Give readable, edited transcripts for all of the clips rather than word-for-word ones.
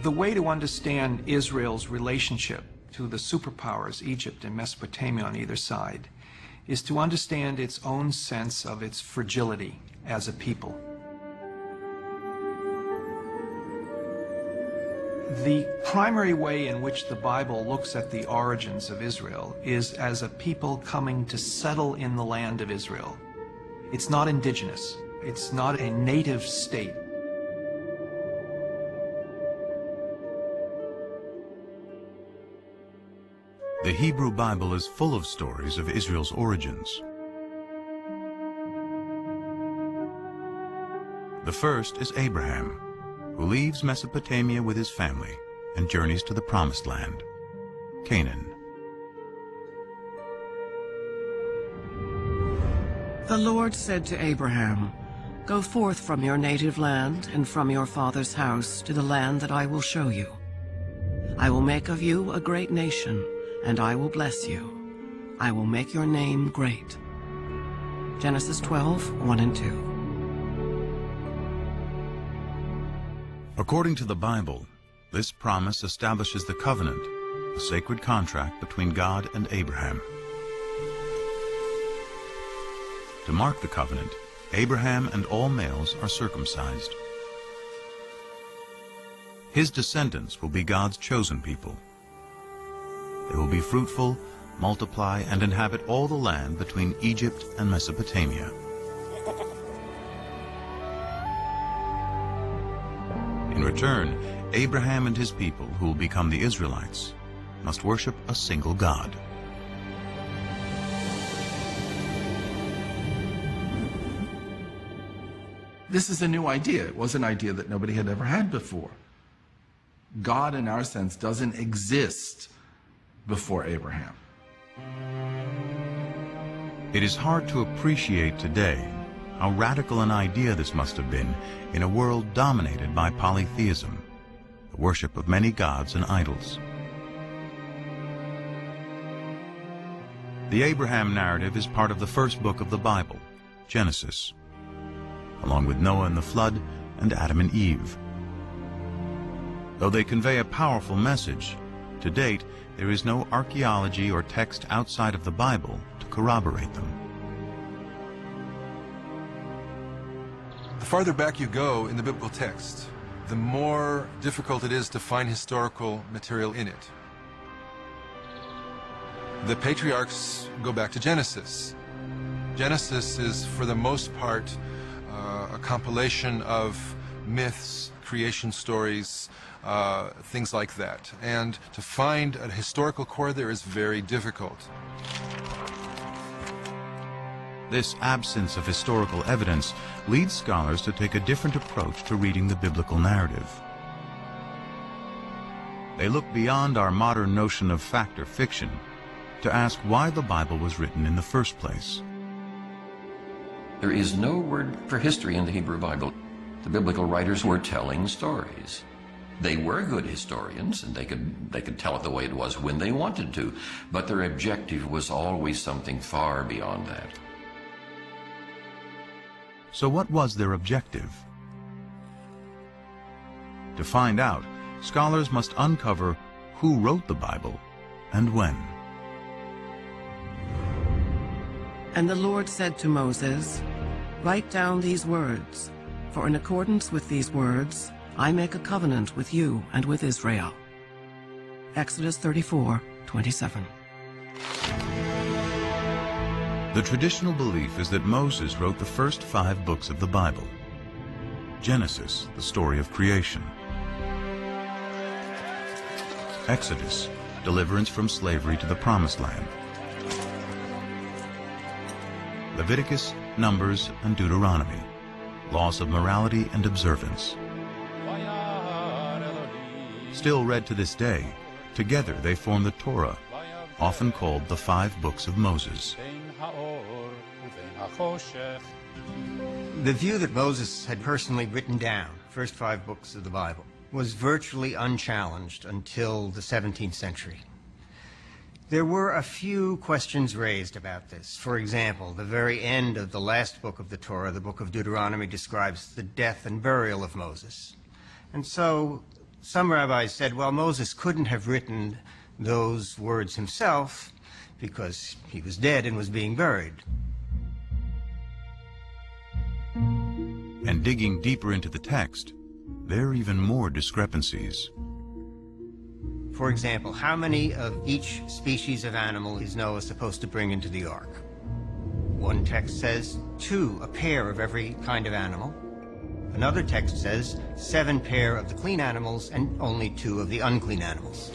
The way to understand Israel's relationship to the superpowers, Egypt and Mesopotamia on either side, is to understand its own sense of its fragility as a people. The primary way in which the Bible looks at the origins of Israel is as a people coming to settle in the land of Israel. It's not indigenous. It's not a native state. The Hebrew Bible is full of stories of Israel's origins. The first is Abraham, who leaves Mesopotamia with his family and journeys to the Promised Land, Canaan. The Lord said to Abraham, "Go forth from your native land and from your father's house to the land that I will show you. I will make of you a great nation, and I will bless you. I will make your name great." Genesis 12:1 and 2. According to the Bible, this promise establishes the covenant, a sacred contract between God and Abraham. To mark the covenant, Abraham and all males are circumcised. His descendants will be God's chosen people. They will be fruitful, multiply, and inhabit all the land between Egypt and Mesopotamia. In return, Abraham and his people, who will become the Israelites, must worship a single God. This is a new idea. It was an idea that nobody had ever had before. God, in our sense, doesn't exist before Abraham. It is hard to appreciate today how radical an idea this must have been in a world dominated by polytheism, the worship of many gods and idols. The Abraham narrative is part of the first book of the Bible, Genesis, along with Noah and the flood and Adam and Eve. Though they convey a powerful message, to date there is no archaeology or text outside of the Bible to corroborate them. The farther back you go in the biblical text, the more difficult it is to find historical material in it. The patriarchs go back to Genesis. Genesis is, for the most part, a compilation of myths, creation stories, things like that. And to find a historical core there is very difficult. This absence of historical evidence leads scholars to take a different approach to reading the biblical narrative. They look beyond our modern notion of fact or fiction to ask why the Bible was written in the first place. There is no word for history in the Hebrew Bible. The biblical writers were telling stories. They were good historians, and they could tell it the way it was when they wanted to, but their objective was always something far beyond that. So what was their objective? To find out, scholars must uncover who wrote the Bible and when. And the Lord said to Moses, "Write down these words, for in accordance with these words I make a covenant with you and with Israel." Exodus 34:27. The traditional belief is that Moses wrote the first 5 books of the Bible. Genesis, the story of creation. Exodus, deliverance from slavery to the Promised Land. Leviticus, Numbers, and Deuteronomy, laws of morality and observance. Still read to this day, together they form the Torah, often called the 5 books of Moses. The view that Moses had personally written down the first 5 books of the Bible was virtually unchallenged until the 17th century. There were a few questions raised about this. For example, the very end of the last book of the Torah, the book of Deuteronomy, describes the death and burial of Moses. And so Some rabbis said, well, Moses couldn't have written those words himself because he was dead and was being buried. And digging deeper into the text, there are even more discrepancies. For example, how many of each species of animal is Noah supposed to bring into the ark? One text says 2, a pair of every kind of animal. Another text says 7 pair of the clean animals and only 2 of the unclean animals.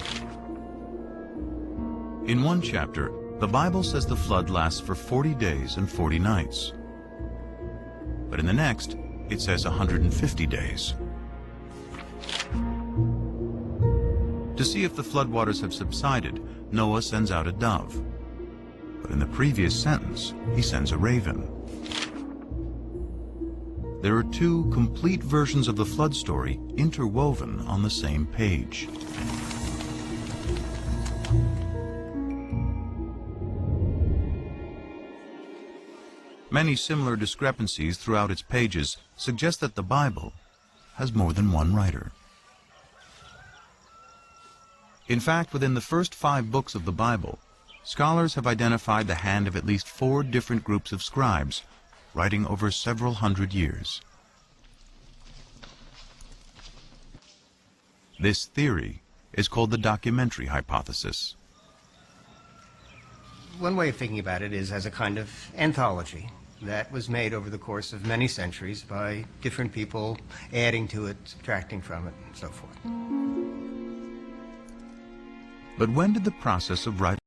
In one chapter, the Bible says the flood lasts for 40 days and 40 nights. But in the next, it says 150 days. To see if the floodwaters have subsided, Noah sends out a dove. But in the previous sentence, he sends a raven. There are 2 complete versions of the flood story interwoven on the same page. Many similar discrepancies throughout its pages suggest that the Bible has more than one writer. In fact, within the first 5 books of the Bible, scholars have identified the hand of at least 4 different groups of scribes, writing over several hundred years. This theory is called the documentary hypothesis. One way of thinking about it is as a kind of anthology that was made over the course of many centuries by different people, adding to it, subtracting from it, and so forth. But when did the process of writing